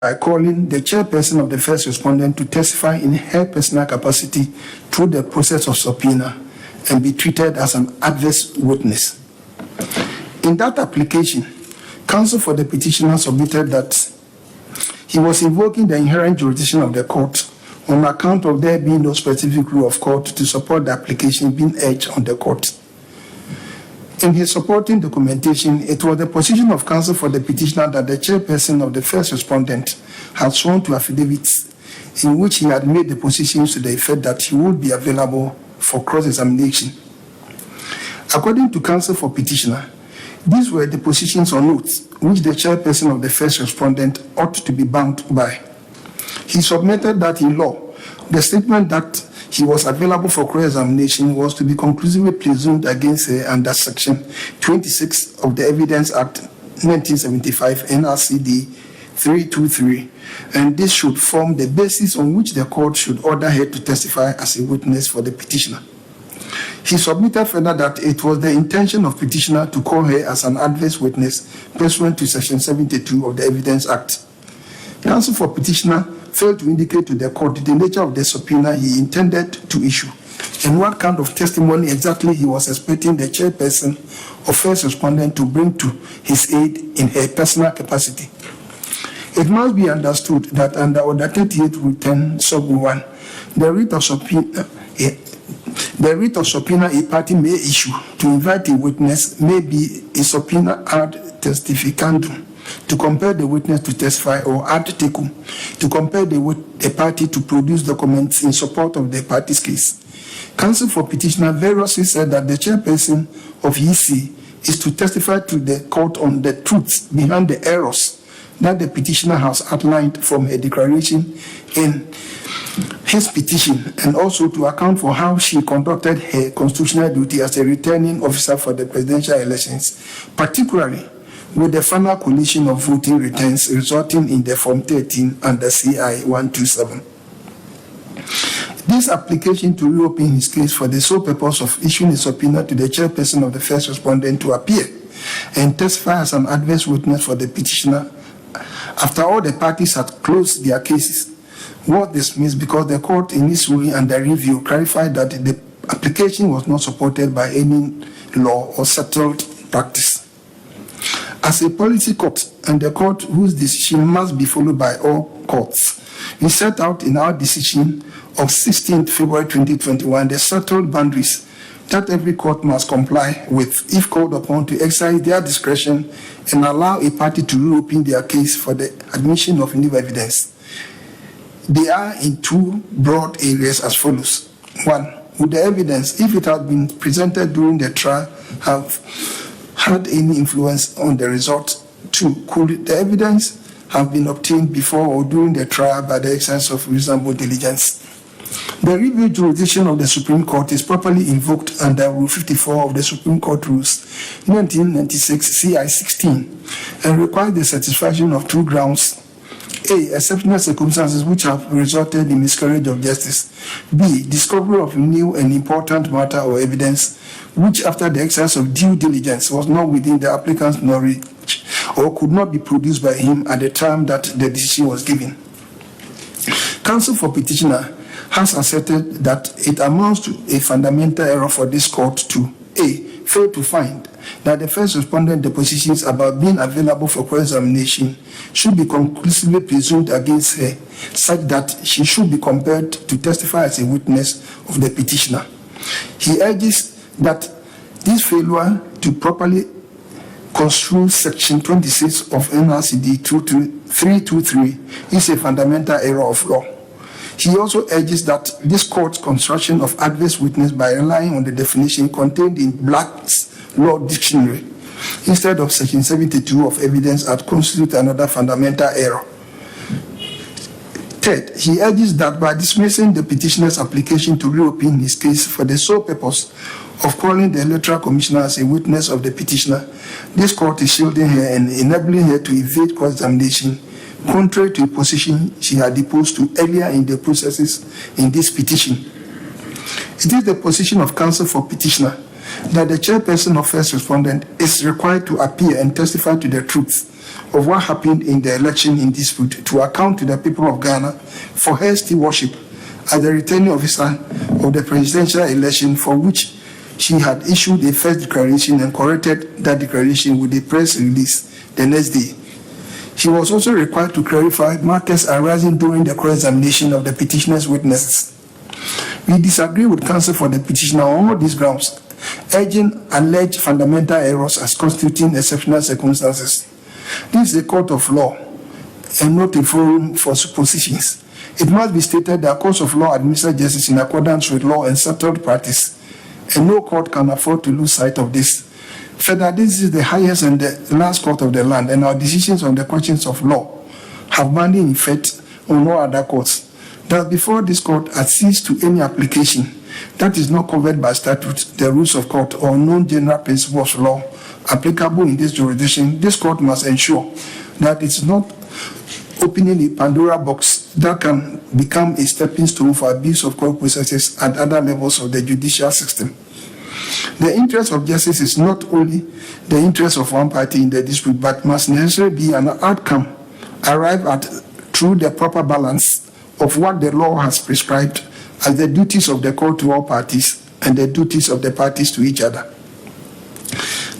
by calling the chairperson of the first respondent to testify in her personal capacity through the process of subpoena and be treated as an adverse witness. In that application, counsel for the petitioner submitted that he was invoking the inherent jurisdiction of the court on account of there being no specific rule of court to support the application being urged on the court. In his supporting documentation, it was the position of counsel for the petitioner that the chairperson of the first respondent had sworn to affidavits in which he had made the positions to the effect that he would be available for cross-examination. According to counsel for petitioner, these were the positions or notes which the chairperson of the first respondent ought to be bound by. He submitted that in law, the statement that he was available for cross-examination was to be conclusively presumed against her under Section 26 of the Evidence Act 1975 NRCD 323, and this should form the basis on which the court should order her to testify as a witness for the petitioner. He submitted further that it was the intention of petitioner to call her as an adverse witness pursuant to Section 72 of the Evidence Act. Counsel for petitioner failed to indicate to the court the nature of the subpoena he intended to issue and what kind of testimony exactly he was expecting the chairperson of first respondent to bring to his aid in her personal capacity. It must be understood that under Order 38 Rule 10 Sub 1, the writ of subpoena a party may issue to invite a witness may be a subpoena ad testificandum to compel the witness to testify, or ad tecum to compel the party to produce documents in support of the party's case. Counsel for petitioner variously said that the chairperson of EC is to testify to the court on the truths behind the errors that the petitioner has outlined from her declaration in his petition, and also to account for how she conducted her constitutional duty as a returning officer for the presidential elections, particularly with the final collation of voting returns resulting in the Form 13 and the CI 127. This application to reopen his case for the sole purpose of issuing a subpoena to the chairperson of the first respondent to appear and testify as an adverse witness for the petitioner after all the parties had closed their cases was dismissed because the court in its ruling and the review clarified that the application was not supported by any law or settled practice. As a policy court and the court whose decision must be followed by all courts, we set out in our decision of 16th February 2021 the settled boundaries that every court must comply with if called upon to exercise their discretion and allow a party to reopen their case for the admission of new evidence. They are in two broad areas as follows. One, would the evidence, if it had been presented during the trial, have had any influence on the result? Two, could the evidence have been obtained before or during the trial by the exercise of reasonable diligence? The review jurisdiction of the Supreme Court is properly invoked under Rule 54 of the Supreme Court Rules 1996 CI 16 and requires the satisfaction of two grounds. A, exceptional circumstances which have resulted in miscarriage of justice. B, discovery of new and important matter or evidence which after the exercise of due diligence was not within the applicant's knowledge or could not be produced by him at the time that the decision was given. Counsel for petitioner has asserted that it amounts to a fundamental error for this court to A, fail to find that the first respondent depositions about being available for cross-examination should be conclusively presumed against her, such that she should be compelled to testify as a witness of the petitioner. He urges that this failure to properly construe Section 26 of NRCD 323 is a fundamental error of law. He also urges that this court's construction of adverse witness by relying on the definition contained in Black's Law Dictionary instead of Section 72 of Evidence Act constitutes another fundamental error. Third, he urges that by dismissing the petitioner's application to reopen his case for the sole purpose of calling the electoral commissioner as a witness of the petitioner, this court is shielding her and enabling her to evade cross-examination, contrary to a position she had deposed to earlier in the processes in this petition. It is the position of counsel for petitioner that the chairperson of first respondent is required to appear and testify to the truth of what happened in the election in dispute, to account to the people of Ghana for her stewardship as the returning officer of the presidential election, for which she had issued a first declaration and corrected that declaration with a press release the next day. She was also required to clarify matters arising during the cross-examination of the petitioner's witnesses. We disagree with counsel for the petitioner on all these grounds, urging alleged fundamental errors as constituting exceptional circumstances. This is a court of law and not a forum for suppositions. It must be stated that courts of law administer justice in accordance with law and settled practice, and no court can afford to lose sight of this. Further, this is the highest and the last court of the land, and our decisions on the questions of law have binding effect on no other courts. That before this court accedes to any application that is not covered by statute, the rules of court, or known general principles of law applicable in this jurisdiction, this court must ensure that it's not opening a Pandora box that can become a stepping stone for abuse of court processes at other levels of the judicial system. The interest of justice is not only the interest of one party in the dispute, but must necessarily be an outcome arrived at through the proper balance of what the law has prescribed as the duties of the court to all parties and the duties of the parties to each other.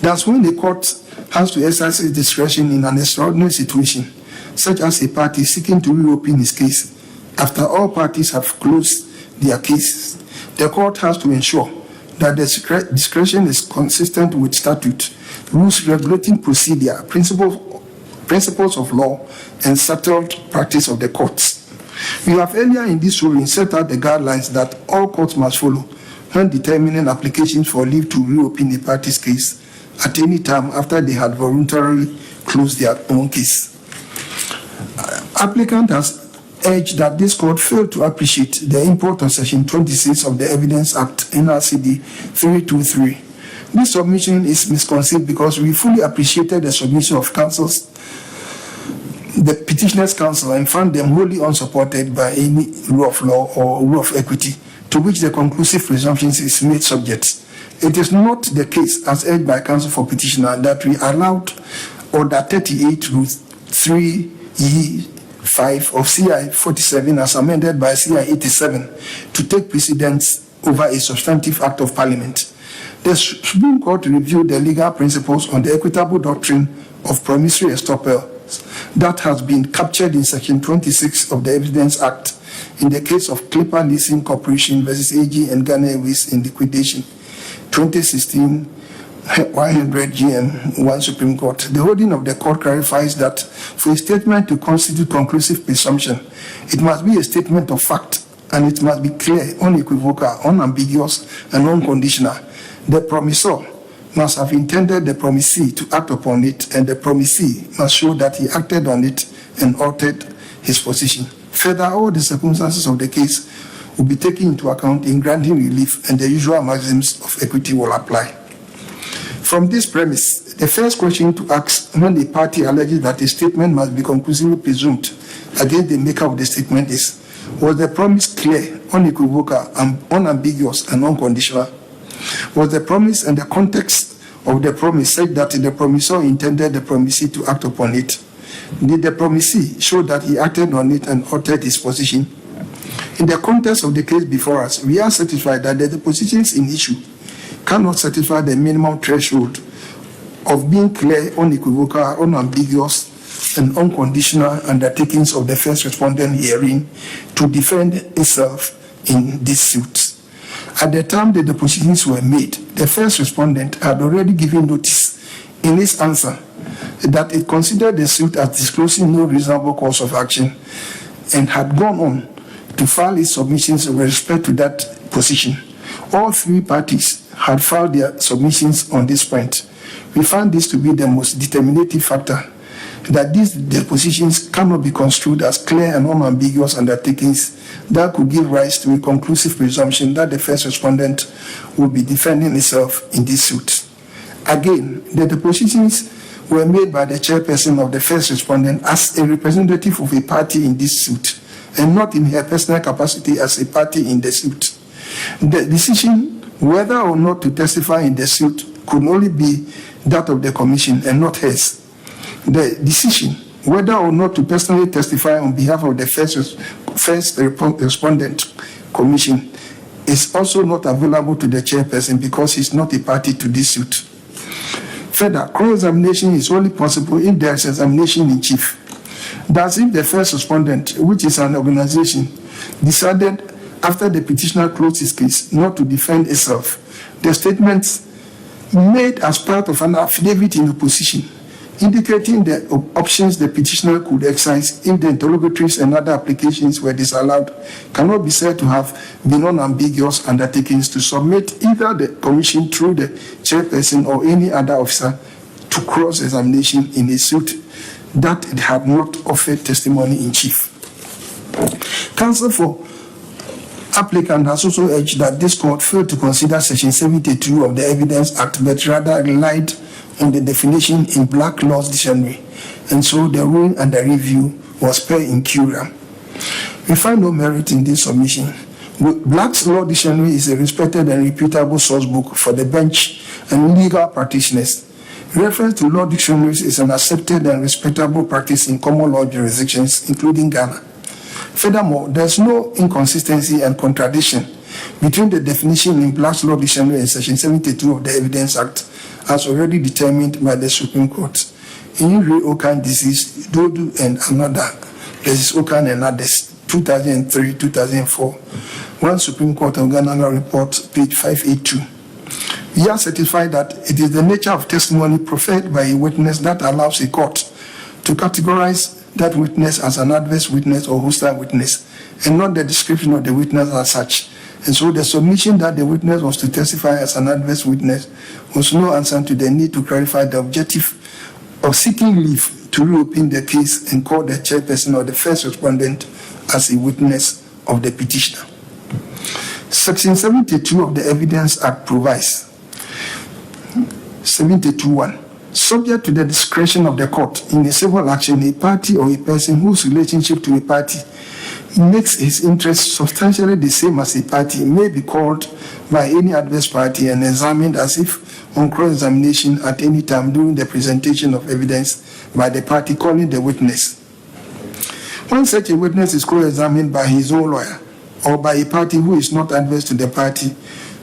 Thus, when the court has to exercise its discretion in an extraordinary situation, such as a party seeking to reopen his case after all parties have closed their cases, the court has to ensure that the discretion is consistent with statute, rules regulating procedure, principles of law, and settled practice of the courts. We have earlier in this ruling set out the guidelines that all courts must follow when determining applications for leave to reopen a party's case at any time after they had voluntarily closed their own case. Applicant has urged that this court failed to appreciate the import of Section 26 of the Evidence Act, NRCD 323. This submission is misconceived because we fully appreciated the submission of the petitioner's counsel, and found them wholly unsupported by any rule of law or rule of equity to which the conclusive presumptions is made subject. It is not the case, as urged by counsel for petitioner, that we allowed Order 38 Rule 3E5 of CI 47 as amended by CI 87 to take precedence over a substantive act of parliament. The Supreme Court reviewed the legal principles on the equitable doctrine of promissory estoppel that has been captured in Section 26 of the Evidence Act in the case of Clipper Leasing Corporation versus AG and Ghana Airways in liquidation, 2016, 100 GM, 1 Supreme Court. The holding of the court clarifies that for a statement to constitute conclusive presumption, it must be a statement of fact, and it must be clear, unequivocal, unambiguous, and unconditional. The promissor must have intended the promisee to act upon it, and the promisee must show that he acted on it and altered his position. Further, all the circumstances of the case will be taken into account in granting relief, and the usual maxims of equity will apply. From this premise, the first question to ask when the party alleges that a statement must be conclusively presumed against the maker of the statement is, was the promise clear, unequivocal, unambiguous, and unconditional? Was the promise and the context of the promise such that the promissor intended the promisee to act upon it? Did the promisee show that he acted on it and altered his position? In the context of the case before us, we are satisfied that the depositions in issue cannot satisfy the minimum threshold of being clear, unequivocal, unambiguous, and unconditional undertakings of the first respondent hearing to defend itself in this suit. At the time the depositions were made, the first respondent had already given notice in its answer that it considered the suit as disclosing no reasonable course of action and had gone on to file its submissions with respect to that position. All three parties had filed their submissions on this point. We found this to be the most determinative factor, that these depositions cannot be construed as clear and unambiguous undertakings that could give rise to a conclusive presumption that the first respondent will be defending itself in this suit. Again, the depositions were made by the chairperson of the first respondent as a representative of a party in this suit, and not in her personal capacity as a party in the suit. The decision whether or not to testify in the suit could only be that of the commission and not hers. The decision whether or not to personally testify on behalf of the first respondent commission is also not available to the chairperson because he's not a party to this suit. Further, cross-examination is only possible if there is examination in chief. Thus, if the first respondent, which is an organization, decided after the petitioner closed his case not to defend itself, the statements made as part of an affidavit in opposition indicating the options the petitioner could exercise if the interrogatories and other applications were disallowed cannot be said to have been unambiguous undertakings to submit either the commission through the chairperson or any other officer to cross-examination in a suit that it had not offered testimony in chief. Counsel for applicant has also urged that this court failed to consider Section 72 of the Evidence Act, but rather relied on the definition in Black Law's Dictionary, and so the ruling and the review was per incuriam. We find no merit in this submission. Black's Law Dictionary is a respected and reputable source book for the bench and legal practitioners. Reference to law dictionaries is an accepted and respectable practice in common law jurisdictions, including Ghana. Furthermore, there is no inconsistency and contradiction between the definition in Black's Law Dictionary and Section 72 of the Evidence Act, as already determined by the Supreme Court. In Re Okan disease, Dodu and another, versus Okan and others, 2003-2004, One Supreme Court of Ghana report, page 582. We are certified that it is the nature of testimony proffered by a witness that allows a court to categorize that witness as an adverse witness or hostile witness, and not the description of the witness as such. And so the submission that the witness was to testify as an adverse witness was no answer to the need to clarify the objective of seeking leave to reopen the case and call the chairperson or the first respondent as a witness of the petitioner. Section 72 of the Evidence Act provides 72(1). Subject to the discretion of the court, in a civil action, a party or a person whose relationship to a party makes his interest substantially the same as a party may be called by any adverse party and examined as if on cross-examination at any time during the presentation of evidence by the party calling the witness. When such a witness is cross-examined by his own lawyer or by a party who is not adverse to the party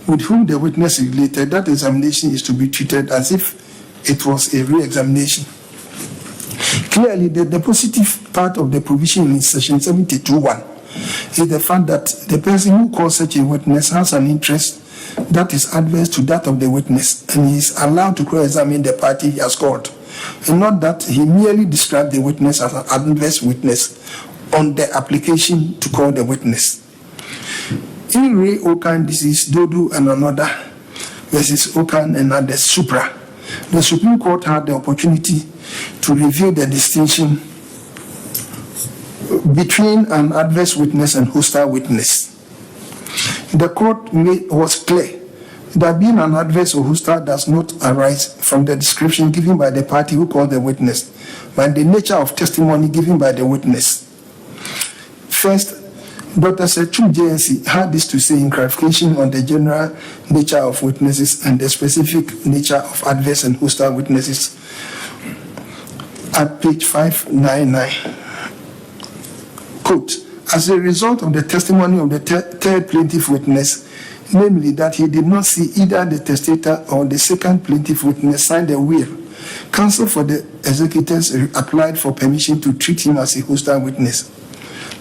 with whom the witness is related, that examination is to be treated as if it was a re-examination. Clearly, the positive part of the provision in Section 72(1) is the fact that the person who calls such a witness has an interest that is adverse to that of the witness, and he is allowed to cross-examine the party he has called, and not that he merely described the witness as an adverse witness on the application to call the witness. In Re Okan disease, Dodu and another versus Okan and others, Supra, the Supreme Court had the opportunity to review the distinction between an adverse witness and hostile witness. The court was clear that being an adverse or hostile does not arise from the description given by the party who called the witness, but the nature of testimony given by the witness. First, Dr. Sechu JNC had this to say in clarification on the general nature of witnesses and the specific nature of adverse and hostile witnesses at page 599. Quote, as a result of the testimony of the third plaintiff witness, namely that he did not see either the testator or the second plaintiff witness sign the will, counsel for the executors applied for permission to treat him as a hostile witness.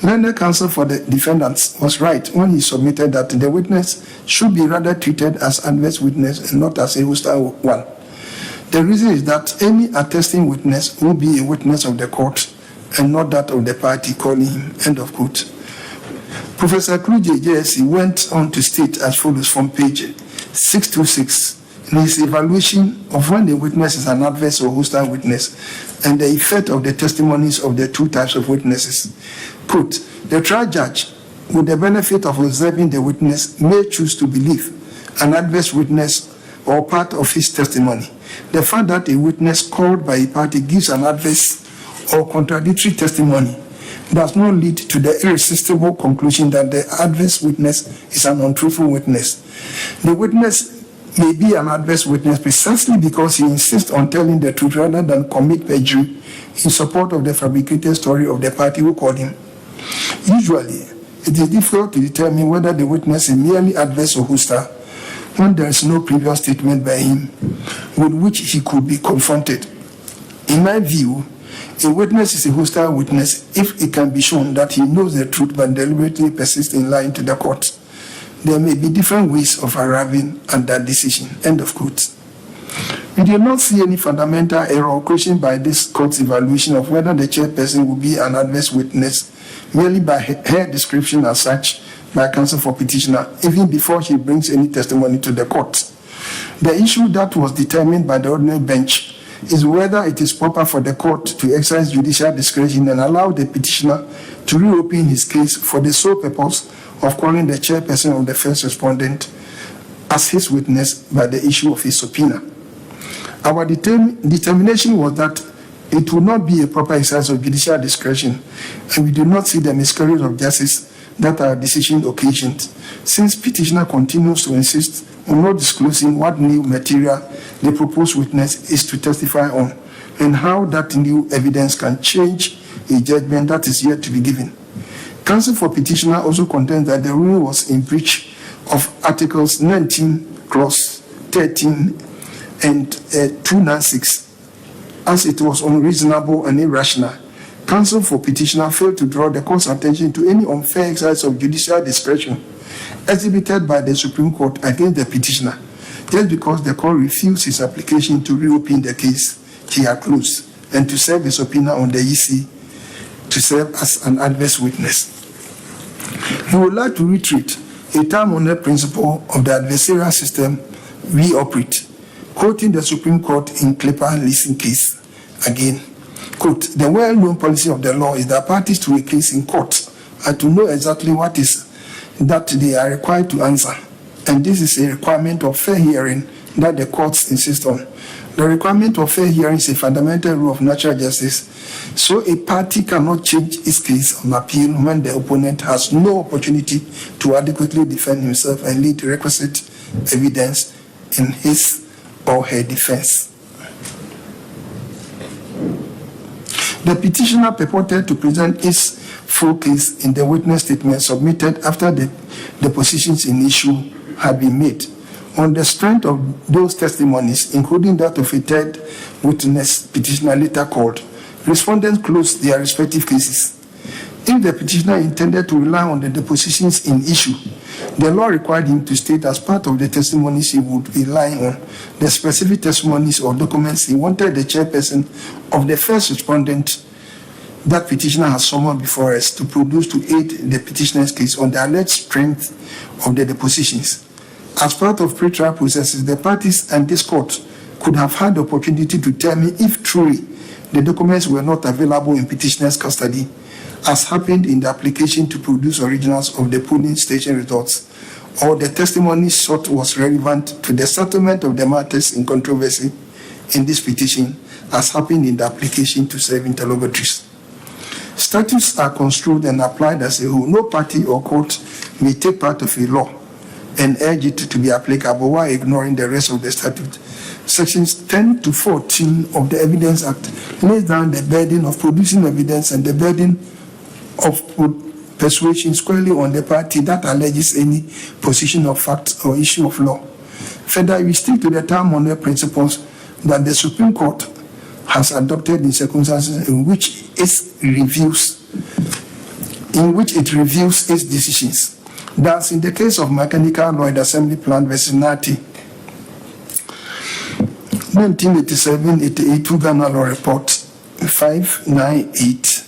Learned counsel for the defendants was right when he submitted that the witness should be rather treated as adverse witness and not as a hostile one. The reason is that any attesting witness will be a witness of the court and not that of the party calling him. End of quote. Professor Kluje JSC went on to state as follows from page 626 in his evaluation of when the witness is an adverse or hostile witness and the effect of the testimonies of the two types of witnesses. Quote, the trial judge, with the benefit of observing the witness, may choose to believe an adverse witness or part of his testimony. The fact that a witness called by a party gives an adverse or contradictory testimony does not lead to the irresistible conclusion that the adverse witness is an untruthful witness. The witness may be an adverse witness precisely because he insists on telling the truth rather than commit perjury in support of the fabricated story of the party who called him. Usually, it is difficult to determine whether the witness is merely adverse or hostile when there is no previous statement by him with which he could be confronted. In my view, a witness is a hostile witness if it can be shown that he knows the truth but deliberately persists in lying to the court. There may be different ways of arriving at that decision. End of quote. We do not see any fundamental error occasioned by this court's evaluation of whether the chairperson will be an adverse witness merely by her description as such by counsel for petitioner, even before she brings any testimony to the court. The issue that was determined by the ordinary bench is whether it is proper for the court to exercise judicial discretion and allow the petitioner to reopen his case for the sole purpose of calling the chairperson of the first respondent as his witness by the issue of his subpoena. Our determination was that it would not be a proper exercise of judicial discretion, and we do not see the miscarriage of justice that our decision occasioned, since petitioner continues to insist on not disclosing what new material the proposed witness is to testify on, and how that new evidence can change a judgment that is yet to be given. Counsel for petitioner also contends that the ruling was in breach of Articles 19, Clause 13, and 296, as it was unreasonable and irrational. Counsel for petitioner failed to draw the court's attention to any unfair exercise of judicial discretion exhibited by the Supreme Court against the petitioner, just because the court refused his application to reopen the case he had closed and to serve a subpoena on the EC to serve as an adverse witness. We would like to reiterate a time-honored principle of the adversarial system we operate, quoting the Supreme Court in Clipper leasing case. Again, quote, the well-known policy of the law is that parties to a case in court are to know exactly what is that they are required to answer, and this is a requirement of fair hearing that the courts insist on. The requirement of fair hearing is a fundamental rule of natural justice, so a party cannot change its case on appeal when the opponent has no opportunity to adequately defend himself and lead requisite evidence in his or her defense. The petitioner purported to present his full case in the witness statement submitted after the depositions in issue had been made. On the strength of those testimonies, including that of a third witness petitioner later called, respondents closed their respective cases. If the petitioner intended to rely on the depositions in issue, the law required him to state as part of the testimonies he would rely on the specific testimonies or documents he wanted the chairperson of the first respondent that petitioner has summoned before us to produce to aid the petitioner's case on the alleged strength of the depositions. As part of pre-trial processes, the parties and this court could have had the opportunity to tell me if truly the documents were not available in petitioner's custody, as happened in the application to produce originals of the polling station results, or the testimony sought was relevant to the settlement of the matters in controversy in this petition, as happened in the application to serve interrogatories. Statutes are construed and applied as a whole. No party or court may take part of a law and urge it to be applicable while ignoring the rest of the statute. Sections 10 to 14 of the Evidence Act lays down the burden of producing evidence and the burden of persuasion squarely on the party that alleges any position of fact or issue of law. Further, we stick to the time-honored principles that the Supreme Court has adopted in circumstances in which it reviews its decisions. Thus, in the case of Mechanical Lloyd Assembly Plant versus Nati, 1987-88 Ghana Law Report 598,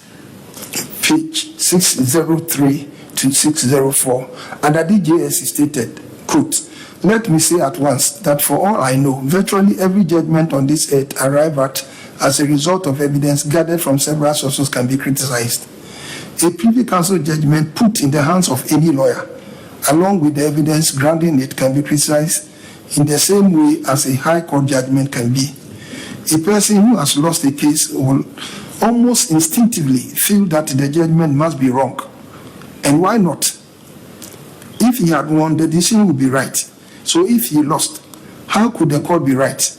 page 603 to 604, and the DJS stated, quote, let me say at once that for all I know, virtually every judgment on this earth arrived at as a result of evidence gathered from several sources can be criticized. A Privy Council judgment put in the hands of any lawyer, along with the evidence grounding it, can be criticized in the same way as a high court judgment can be. A person who has lost a case will almost instinctively feel that the judgment must be wrong. And why not? If he had won, the decision would be right. So if he lost, how could the court be right?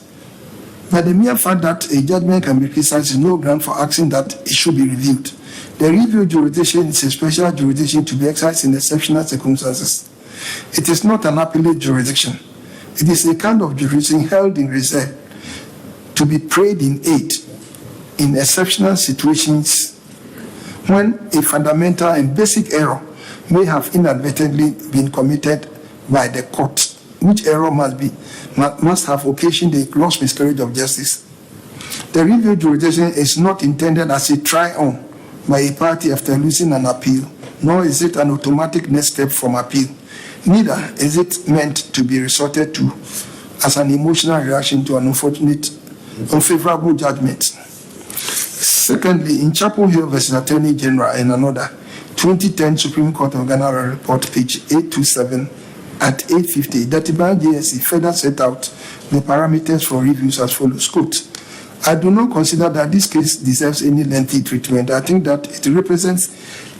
But the mere fact that a judgment can be criticized is no ground for asking that it should be reviewed. The review jurisdiction is a special jurisdiction to be exercised in exceptional circumstances. It is not an appellate jurisdiction. It is a kind of jurisdiction held in reserve to be prayed in aid in exceptional situations when a fundamental and basic error may have inadvertently been committed by the court, which error must have occasioned a gross miscarriage of justice. The review jurisdiction is not intended as a try-on by a party after losing an appeal, nor is it an automatic next step from appeal. Neither is it meant to be resorted to as an emotional reaction to an unfavorable judgment. Secondly, in Chapel Hill versus Attorney General and another 2010 Supreme Court of Ghana report, page 827 at 850, the Atiba JSC further set out the parameters for reviews as follows. Quote, I do not consider that this case deserves any lengthy treatment. I think that it represents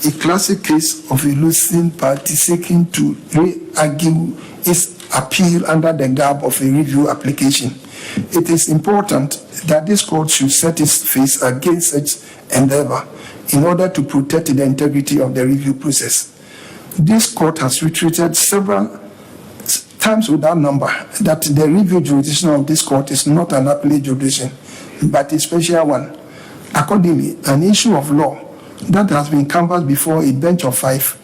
a classic case of a losing party seeking to re-argue its appeal under the garb of a review application. It is important that this court should set its face against such endeavor in order to protect the integrity of the review process. This court has retreated several times without number that the review jurisdiction of this court is not an appellate jurisdiction, but a special one. Accordingly, an issue of law that has been canvassed before a bench of 5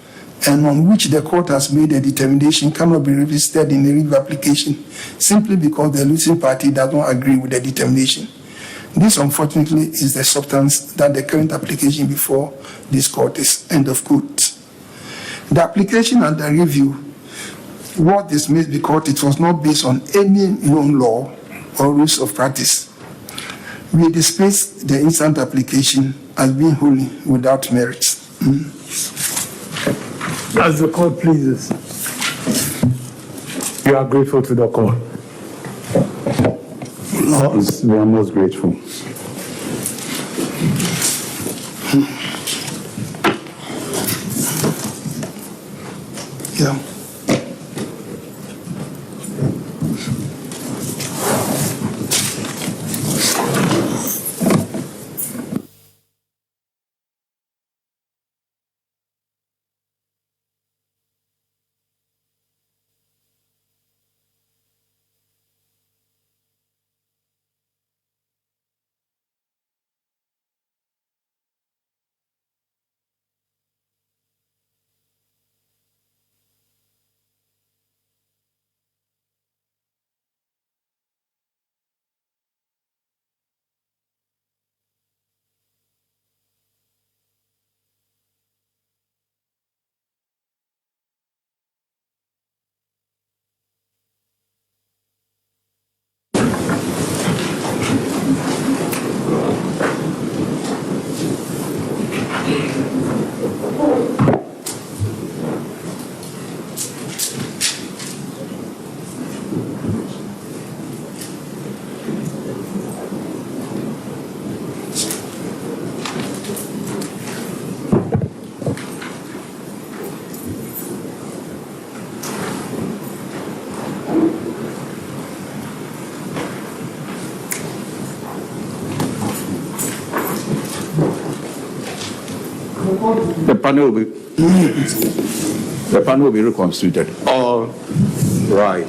and on which the court has made a determination cannot be revisited in a review application simply because the losing party does not agree with the determination. This, unfortunately, is the substance that the current application before this court is. End of quote. The application and the review was dismissed because it was not based on any known law or rules of practice. We dismiss the instant application as being wholly without merit. As the court pleases. You are grateful to the court. Yes, we are most grateful. Yeah. The panel will be reconstituted. All rise.